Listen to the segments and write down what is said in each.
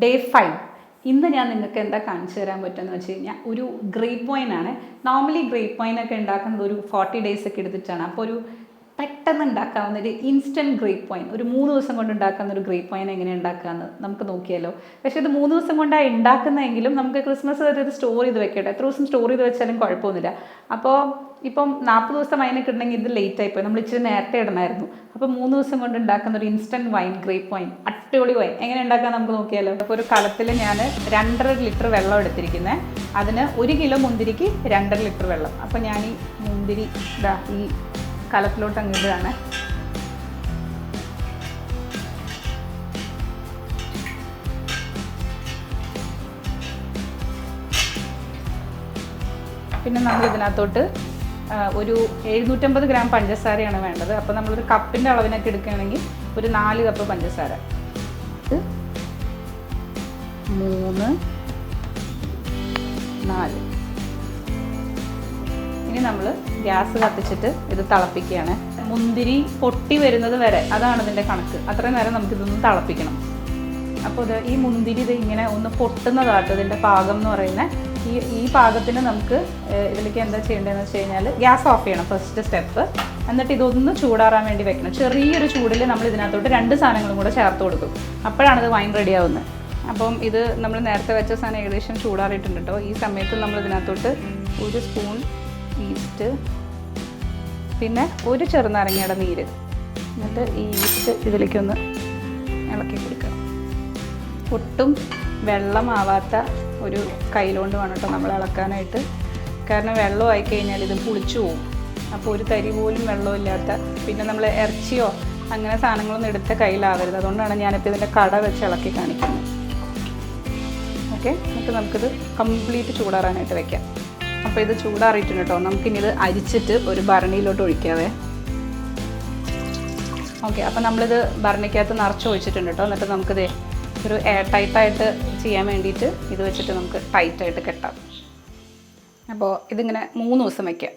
Day 5. ഇന്ന് ഞാൻ നിങ്ങൾക്ക് എന്താ കാണിച്ചു തരാൻ പറ്റുമെന്ന് വെച്ച് കഴിഞ്ഞാൽ ഒരു ഗ്രേപ്പ് വൈനാണ്. നോർമലി ഗ്രേപ്പ് വൈനൊക്കെ ഉണ്ടാക്കുന്നത് ഒരു 40 days ഒക്കെ എടുത്തിട്ടാണ്. അപ്പോൾ ഒരു പെട്ടെന്ന് ഉണ്ടാക്കാവുന്ന ഒരു ഇൻസ്റ്റൻറ്റ് ഗ്രേപ്പ് വൈൻ, ഒരു 3 ദിവസം കൊണ്ട് ഉണ്ടാക്കുന്ന ഒരു ഗ്രേപ്പ് വൈൻ എങ്ങനെ ഉണ്ടാക്കാമെന്ന് നമുക്ക് നോക്കിയാലോ. പക്ഷേ ഇത് 3 ദിവസം കൊണ്ടാണ് ഉണ്ടാക്കുന്നതെങ്കിലും നമുക്ക് ക്രിസ്മസ് വരെ ഇത് സ്റ്റോർ ചെയ്ത് വെക്കട്ടെ. എത്ര ദിവസം സ്റ്റോർ ചെയ്ത് വെച്ചാലും കുഴപ്പമൊന്നുമില്ല. അപ്പോൾ ഇപ്പം 40 ദിവസം വൈനൊക്കെ ഉണ്ടെങ്കിൽ ഇത് ലേറ്റ് ആയിപ്പോയി, നമ്മൾ ഇച്ചിരി നേരത്തെ ഇടണമായിരുന്നു. അപ്പോൾ 3 ദിവസം കൊണ്ട് ഉണ്ടാക്കുന്ന ഒരു ഇൻസ്റ്റൻറ്റ് വൈൻ, ഗ്രേപ്പ് വൈൻ, അടിപൊളി വൈൻ എങ്ങനെ ഉണ്ടാക്കാൻ നമുക്ക് നോക്കിയാലോ. അപ്പോൾ ഒരു കലത്തിൽ ഞാൻ 2.5 ലിറ്റർ വെള്ളം എടുത്തിരിക്കുന്നത്. അതിന് 1 കിലോ മുന്തിരിക്ക് 2.5 ലിറ്റർ വെള്ളം. അപ്പോൾ ഞാൻ ഈ മുന്തിരി ഈ കലത്തിലോട്ട് അങ്ങ് ഇടുകയാണ്. പിന്നെ നമ്മൾ ഇതിനകത്തോട്ട് ഒരു 750 ഗ്രാം പഞ്ചസാരയാണ് വേണ്ടത്. അപ്പോൾ നമ്മളൊരു കപ്പിൻ്റെ അളവിനൊക്കെ എടുക്കുകയാണെങ്കിൽ ഒരു 4 കപ്പ് പഞ്ചസാര. 3 4. ഇനി നമ്മൾ ഗ്യാസ് കത്തിച്ചിട്ട് ഇത് തിളപ്പിക്കുകയാണ്. മുന്തിരി പൊട്ടി വരുന്നത് വരെ, അതാണ് ഇതിൻ്റെ കണക്ക്. അത്രയും നേരം നമുക്കിതൊന്ന് തിളപ്പിക്കണം. അപ്പോൾ ഇത് ഈ മുന്തിരി ഇത് ഇങ്ങനെ ഒന്ന് പൊട്ടുന്നതാട്ടോ ഇതിൻ്റെ പാകം എന്ന് പറയുന്നത്. ഈ പാകത്തിന് നമുക്ക് ഇതിലേക്ക് എന്താ ചെയ്യേണ്ടതെന്ന് വെച്ച് കഴിഞ്ഞാൽ ഗ്യാസ് ഓഫ് ചെയ്യണം, ഫസ്റ്റ് സ്റ്റെപ്പ്. എന്നിട്ട് ഇതൊന്ന് ചൂടാറാൻ വേണ്ടി വെക്കണം. ചെറിയൊരു ചൂടിൽ നമ്മൾ ഇതിനകത്തോട്ട് 2 സാധനങ്ങളും കൂടെ ചേർത്ത് കൊടുക്കും. അപ്പോഴാണ് ഇത് വൈൻ റെഡി ആവുന്നത്. അപ്പം ഇത് നമ്മൾ നേരത്തെ വെച്ച സാധനം ഏകദേശം ചൂടാറിയിട്ടുണ്ട് കേട്ടോ. ഈ സമയത്ത് നമ്മൾ ഇതിനകത്തോട്ട് 1 സ്പൂൺ ഈസ്റ്റ്, പിന്നെ 1 ചെറുനാരങ്ങയുടെ നീര്, എന്നിട്ട് ഈ ഈസ്റ്റ് ഇതിലേക്കൊന്ന് ഇളക്കി കൊടുക്കുക. ഒട്ടും വെള്ളമാവാത്ത ഒരു കയ്യിലോണ്ട് വേണം കേട്ടോ നമ്മൾ ഇളക്കാനായിട്ട്. കാരണം വെള്ളം ആയിക്കഴിഞ്ഞാൽ ഇത് പുളിച്ചു പോകും. അപ്പോൾ ഒരു തരി പോലും വെള്ളമില്ലാത്ത, പിന്നെ നമ്മൾ ഇറച്ചിയോ അങ്ങനെ സാധനങ്ങളൊന്നും എടുത്ത കയ്യിലാവരുത്. അതുകൊണ്ടാണ് ഞാനിപ്പോൾ ഇതിൻ്റെ കട വെച്ച് ഇളക്കി കാണിക്കുന്നത്. ഓക്കെ, എന്നിട്ട് നമുക്കിത് കംപ്ലീറ്റ് ചൂടാറാനായിട്ട് വെക്കാം. അപ്പോൾ ഇത് ചൂടാറിയിട്ടുണ്ട് കേട്ടോ. നമുക്കിനി ഇത് അരിച്ചിട്ട് ഒരു ഭരണിയിലോട്ട് ഒഴിക്കാവേ. ഓക്കെ, അപ്പോൾ നമ്മളിത് ഭരണിക്കകത്ത് നിറച്ച് ഒഴിച്ചിട്ടുണ്ട് കേട്ടോ. എന്നിട്ട് നമുക്കിത് ഒരു എയർ ടൈറ്റായിട്ട് ചെയ്യാൻ വേണ്ടിയിട്ട് ഇത് വെച്ചിട്ട് നമുക്ക് ടൈറ്റായിട്ട് കെട്ടാം. അപ്പോൾ ഇതിങ്ങനെ 3 ദിവസം വയ്ക്കാം.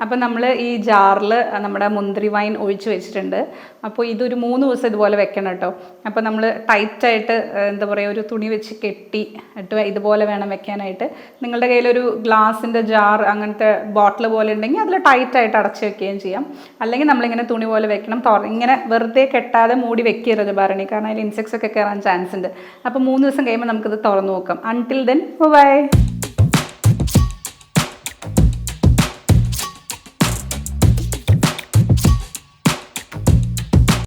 അപ്പോൾ നമ്മൾ ഈ ജാറിൽ നമ്മുടെ മുന്തിരി വൈൻ ഒഴിച്ച് വെച്ചിട്ടുണ്ട്. അപ്പോൾ ഇതൊരു 3 ദിവസം ഇതുപോലെ വെക്കണം കേട്ടോ. അപ്പോൾ നമ്മൾ ടൈറ്റായിട്ട് എന്താ പറയുക, ഒരു തുണി വെച്ച് കെട്ടി ഇട്ട് ഇതുപോലെ വേണം വെക്കാനായിട്ട്. നിങ്ങളുടെ കയ്യിലൊരു ഗ്ലാസിൻ്റെ ജാർ അങ്ങനത്തെ ബോട്ടിൽ പോലെ ഉണ്ടെങ്കിൽ അതിൽ ടൈറ്റായിട്ട് അടച്ച് വെക്കുകയും ചെയ്യാം. അല്ലെങ്കിൽ നമ്മളിങ്ങനെ തുണി പോലെ വെക്കണം. ഇങ്ങനെ വെറുതെ കെട്ടാതെ മൂടി വെക്കരുത് ഭരണി, കാരണം അതിൽ ഇൻസെക്ട്സ് ഒക്കെ കയറാൻ ചാൻസ് ഉണ്ട്. അപ്പോൾ 3 ദിവസം കഴിയുമ്പോൾ നമുക്കിത് തുറന്ന് നോക്കാം. Until then bye.